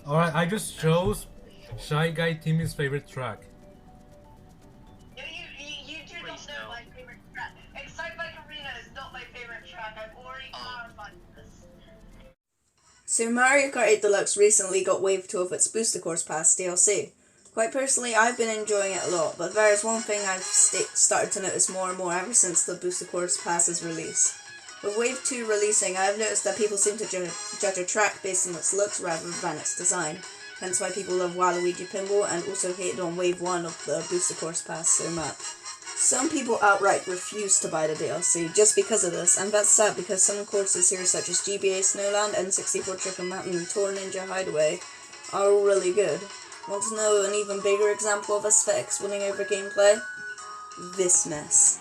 Alright, I just chose Shy Guy Timmy's favorite track. You do not know my favorite track. Excitebike Arena is not my favorite track. I've already clarified this. So Mario Kart 8 Deluxe recently got Wave 2 of its Booster Course Pass DLC. Quite personally, I've been enjoying it a lot, but there is one thing I've started to notice more and more ever since the Booster Course Pass's release. With Wave 2 releasing, I have noticed that people seem to judge a track based on its looks rather than its design, hence why people love Waluigi Pinball and also hated on Wave 1 of the Booster Course Pass so much. Some people outright refuse to buy the DLC just because of this, and that's sad because some courses here such as GBA Snowland, N64 Chicken Mountain and Tour Ninja Hideaway are all really good. Want to know an even bigger example of aesthetics winning over gameplay? This mess.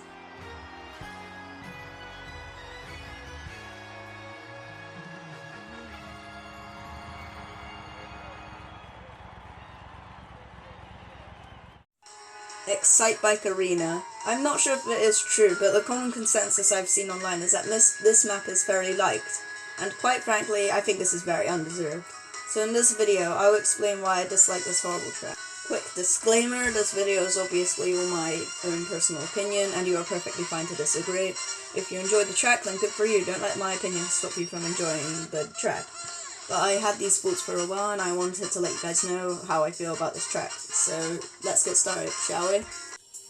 Excitebike Arena. I'm not sure if it is true, but the common consensus I've seen online is that this map is fairly liked, and quite frankly, I think this is very undeserved. So in this video, I will explain why I dislike this horrible track. Quick disclaimer, this video is obviously all my own personal opinion, and you are perfectly fine to disagree. If you enjoyed the track, then good for you, don't let my opinion stop you from enjoying the track. But I had these thoughts for a while, and I wanted to let you guys know how I feel about this track. So let's get started, shall we?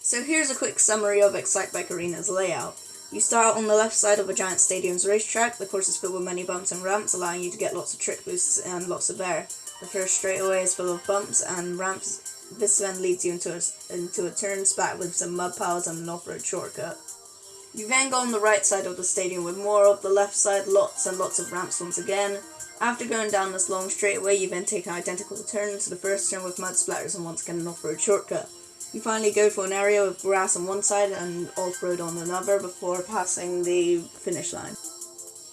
So here's a quick summary of Excitebike Arena's layout. You start on the left side of a giant stadium's racetrack. The course is filled with many bumps and ramps, allowing you to get lots of trick boosts and lots of air. The first straightaway is full of bumps and ramps. This then leads you into a turn spat with some mud piles and an off-road shortcut. You then go on the right side of the stadium with more of the left side, lots and lots of ramps once again. After going down this long straightaway, you then take an identical turn to the first turn with mud splatters and once again an off-road shortcut. You finally go for an area with grass on one side and off-road on another before passing the finish line.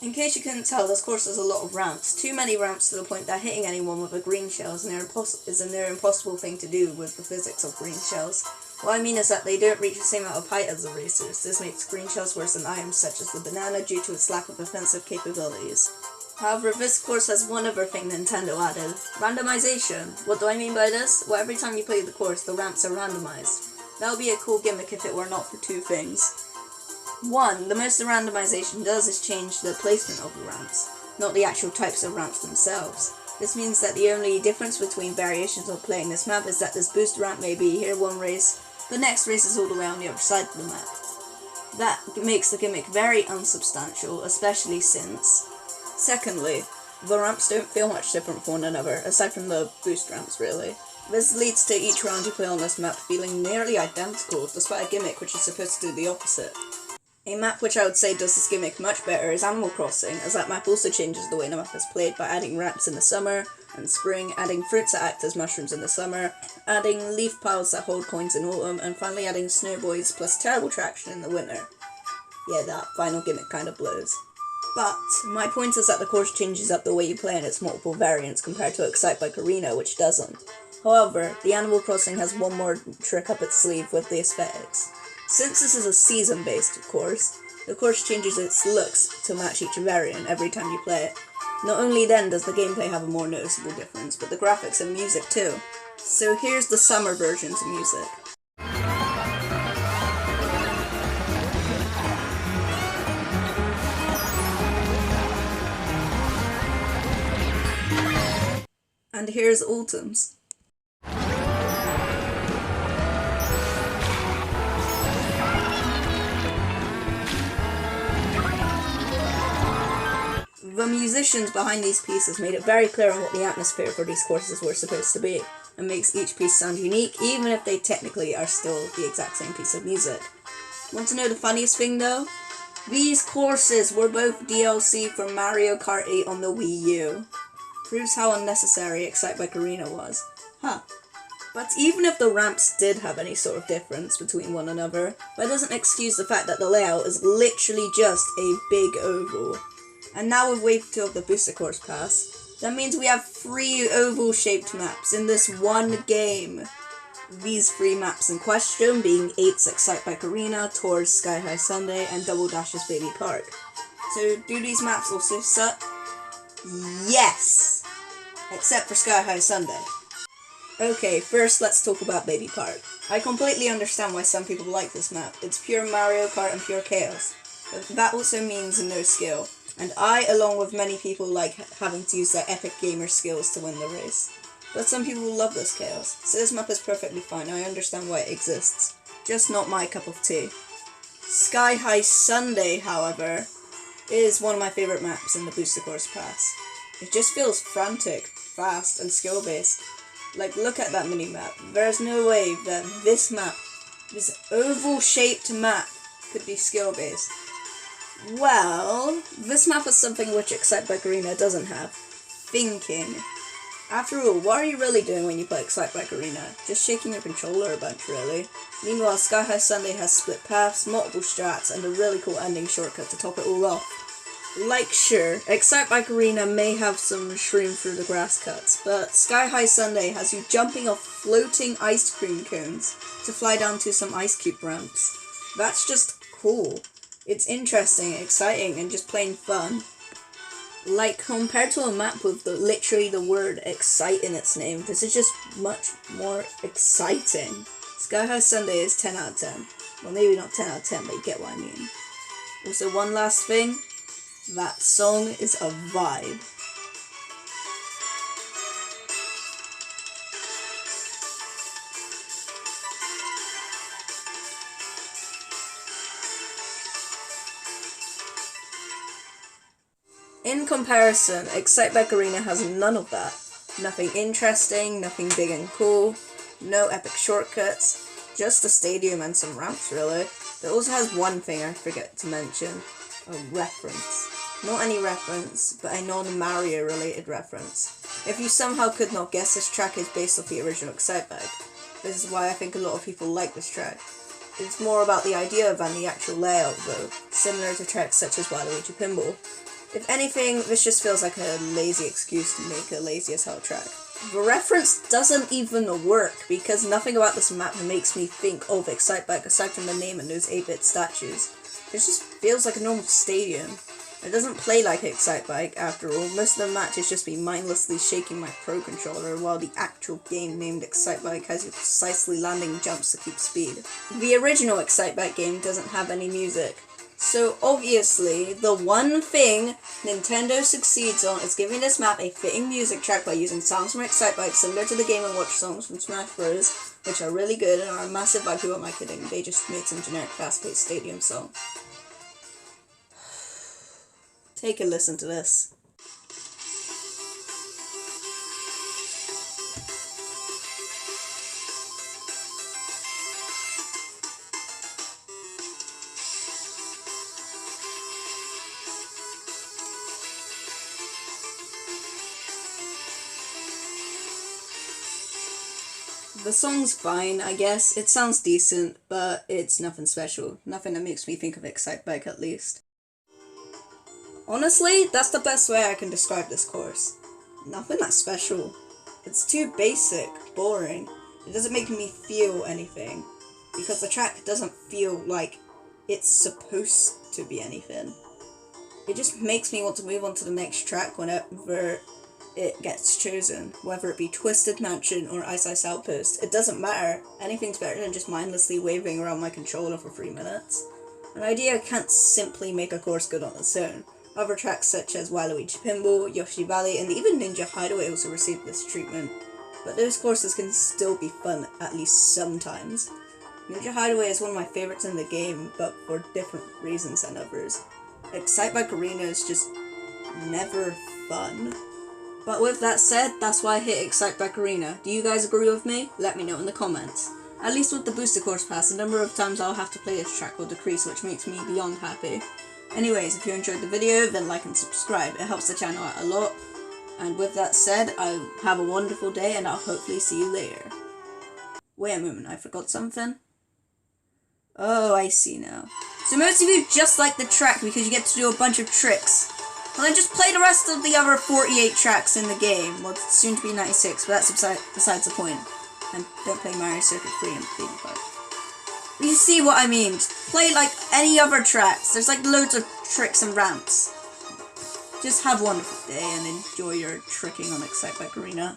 In case you couldn't tell, this course has a lot of ramps. Too many ramps to the point that hitting anyone with a green shell is a near impossible thing to do with the physics of green shells. What I mean is that they don't reach the same amount of height as the racers. This makes green shells worse than items such as the banana due to its lack of offensive capabilities. However, this course has one other thing Nintendo added. Randomization. What do I mean by this? Well, every time you play the course, the ramps are randomized. That would be a cool gimmick if it were not for two things. One, the most the randomization does is change the placement of the ramps, not the actual types of ramps themselves. This means that the only difference between variations of playing this map is that this boost ramp may be here one race, the next race is all the way on the other side of the map. That makes the gimmick very unsubstantial, especially since... Secondly, the ramps don't feel much different from one another, aside from the boost ramps really. This leads to each round you play on this map feeling nearly identical, despite a gimmick which is supposed to do the opposite. A map which I would say does this gimmick much better is Animal Crossing, as that map also changes the way the map is played by adding ramps in the summer and spring, adding fruits that act as mushrooms in the summer, adding leaf piles that hold coins in autumn, and finally adding snowboys plus terrible traction in the winter. Yeah, that final gimmick kind of blows. But my point is that the course changes up the way you play in its multiple variants compared to Excitebike Arena, which doesn't. However, the Animal Crossing has one more trick up its sleeve with the aesthetics. Since this is a season-based course, the course changes its looks to match each variant every time you play it. Not only then does the gameplay have a more noticeable difference, but the graphics and music too. So here's the summer version's music. And here's autumn's. The musicians behind these pieces made it very clear on what the atmosphere for these courses were supposed to be, and makes each piece sound unique, even if they technically are still the exact same piece of music. Want to know the funniest thing though? These courses were both DLC for Mario Kart 8 on the Wii U. Proves how unnecessary Excitebike Arena was. Huh. But even if the ramps did have any sort of difference between one another, that doesn't excuse the fact that the layout is literally just a big oval. And now with Wave 2 of the Booster Course Pass, that means we have 3 oval-shaped maps in this one game. These 3 maps in question being 8's Excitebike Arena, Tour's Sky High Sundae, and Double Dash's Baby Park. So do these maps also suck? Yes! except for Sky High Sundae. Okay, first let's talk about Baby Kart. I completely understand why some people like this map. It's pure Mario Kart and pure chaos. But that also means no skill. And I, along with many people, like having to use their epic gamer skills to win the race. But some people love this chaos, so this map is perfectly fine. I understand why it exists. Just not my cup of tea. Sky High Sundae, however, is one of my favourite maps in the Booster Course Pass. It just feels frantic, fast, and skill-based. Like, look at that mini-map. There's no way that this map, this oval-shaped map, could be skill-based. Well, this map is something which Excitebike Arena doesn't have. Thinking. After all, what are you really doing when you play Excitebike Arena? Just shaking your controller a bunch, really. Meanwhile, Sky High Sundae has split paths, multiple strats, and a really cool ending shortcut to top it all off. Like, sure, Excitebike Arena may have some shroom through the grass cuts, but Sky High Sundae has you jumping off floating ice cream cones to fly down to some ice cube ramps. That's just cool. It's interesting, exciting, and just plain fun. Like, compared to a map with literally the word excite in its name, this is just much more exciting. Sky High Sundae is 10 out of 10. Well, maybe not 10 out of 10, but you get what I mean. Also, one last thing. That song is a vibe. In comparison, Excitebike Arena has none of that. Nothing interesting, nothing big and cool, no epic shortcuts, just a stadium and some ramps, really. It also has one thing I forget to mention, a reference. Not any reference, but a non-Mario related reference. If you somehow could not guess, this track is based off the original Excitebike. This is why I think a lot of people like this track. It's more about the idea than the actual layout, though, similar to tracks such as Waluigi Pinball. If anything, this just feels like a lazy excuse to make a lazy as hell track. The reference doesn't even work, because nothing about this map makes me think of Excitebike aside from the name and those 8-bit statues. It just feels like a normal stadium. It doesn't play like Excitebike, after all. Most of the match is just me mindlessly shaking my Pro Controller, while the actual game named Excitebike has you precisely landing jumps to keep speed. The original Excitebike game doesn't have any music. So obviously, the one thing Nintendo succeeds on is giving this map a fitting music track by using songs from Excitebike similar to the Game & Watch songs from Smash Bros, which are really good and are a massive vibe. Who am I kidding? They just made some generic fast-paced stadium song. Take a listen to this. The song's fine, I guess. It sounds decent, but it's nothing special. Nothing that makes me think of Excitebike, at least. Honestly, that's the best way I can describe this course. Nothing that special. It's too basic, boring. It doesn't make me feel anything, because the track doesn't feel like it's supposed to be anything. It just makes me want to move on to the next track whenever it gets chosen, whether it be Twisted Mansion or Ice Ice Outpost. It doesn't matter. Anything's better than just mindlessly waving around my controller for 3 minutes. An idea can't simply make a course good on its own. Other tracks such as Waluigi Pinball, Yoshi Valley, and even Ninja Hideaway also received this treatment. But those courses can still be fun, at least sometimes. Ninja Hideaway is one of my favorites in the game, but for different reasons than others. Excitebike Arena is just never fun. But with that said, that's why I hit Excitebike Arena. Do you guys agree with me? Let me know in the comments. At least with the Booster Course Pass, the number of times I'll have to play this track will decrease, which makes me beyond happy. Anyways, if you enjoyed the video, then like and subscribe. It helps the channel out a lot. And with that said, I have a wonderful day, and I'll hopefully see you later. Wait a moment, I forgot something? Oh, I see now. So most of you just like the track because you get to do a bunch of tricks. Well, then just play the rest of the other 48 tracks in the game. Well, it's soon to be 96, but that's besides the point. And don't play Mario Circuit 3 and Baby Kart. You see what I mean. Just play like any other tracks. There's like loads of tricks and ramps. just have a wonderful day and enjoy your tricking on Excitebike Arena.